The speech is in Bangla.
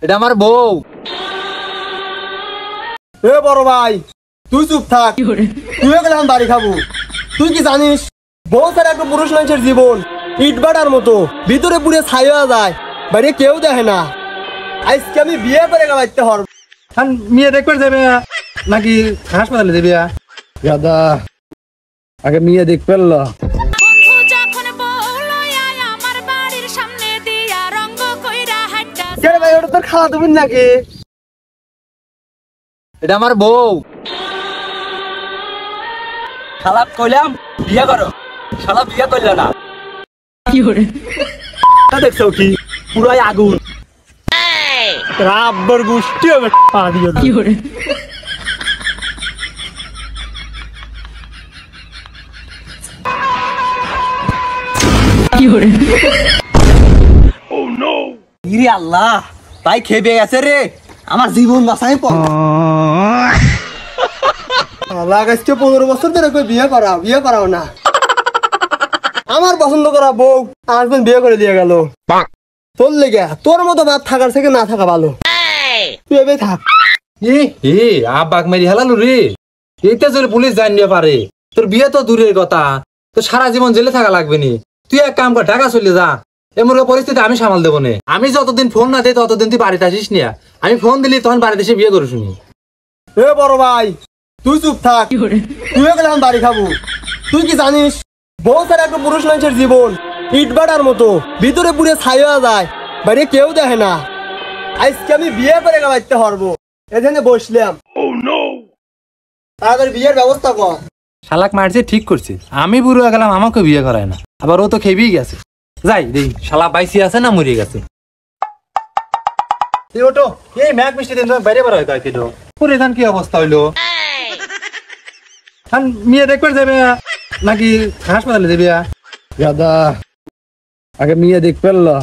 এটা আমার বউ। এ বড় ভাই তুই চুপ থাক, তুইও গেলে আমি বাড়ি খাবো। তুই কি জানিস বউ ছাড়া একটা পুরুষ মানুষের জীবন ইট বাটার মতো, ভিতরে পুড়ে ছাই হয়ে যায়, বাইরে কেউ দেখে না। আজকে আমি বিয়ে করে গাইতে হর। মেয়ে দেখবার যাবে নাকি হাসপাতালে যাবে? দাদা আগে মেয়ে দেখ পেলো। ভাই ওটা তোর খাওয়া দেবেন নাকি? এটা আমার বউ। শালা কইলাম বিয়ে করো, শালা বিয়ে করল না। দেখছো কি পুরাই আগুন। রাব্বর গুষ্টি হবে পা দিয়ে। ইরে আল্লাহ ভাই খেপে গেছে রে, আমার জীবন বাঁচাই পড়। আজকে 15 বছর ধরে কই বিয়ে করাও না। আমার পছন্দ করা বউ আসবেন বিয়ে করে দিয়ে গেল। তোর লেগে তোর মতো বাপ থাকার থেকে না থাকা ভালো। তুই এবে থাক। আব্বাক মেরি হেলালু রে, এইটা যদি পুলিশ জানিয়ে পারে তোর বিয়ে তো দূরের কথা, তো সারা জীবন জেলে থাকা লাগবে নি। তুই এক কাম কর, ঢাকা চলে যা। এমন পরিস্থিতি আমি সামাল দেবো না। আমি যতদিন ফোন না দিই ততদিন তুই বাড়িতে আসিস নিয়া। আমি ফোন দিলি তখন বাড়িতে এসে বিয়ে করে শুনি। এ বড় ভাই তুই চুপ থাক, তুইও গেলে আমি বাড়ি খাবো। তুই কি জানিস বউ ছাড়া একটা পুরুষ মানুষের জীবন ইট বাটার মতো, ভিতরে পুড়ে ছাই হয়ে যায়, বাইরে কেউ দেখে না। আজকে আমি বিয়ে করে গাইতে হরবো। এখানে বসলাম, তাড়াতাড়ি বিয়ের ব্যবস্থা কর। শালাক মারছে ঠিক করছে, আমি বুড়ো হয়ে গেলাম আমাকে বিয়ে করায় না, আবার ও তো খেয়েই গেছে। যাই দেই শালা বাইসি আছে না মরে গেছে। ওটো এই ম্যাক মিষ্টি দিন বাইরে বার হয় তাই পুরে ধান কি অবস্থা হইলো? মেয়ে দেখবার যাবে নাকি হাসপাতালে যাবে? দাদা আগে মেয়ে দেখ পেলো।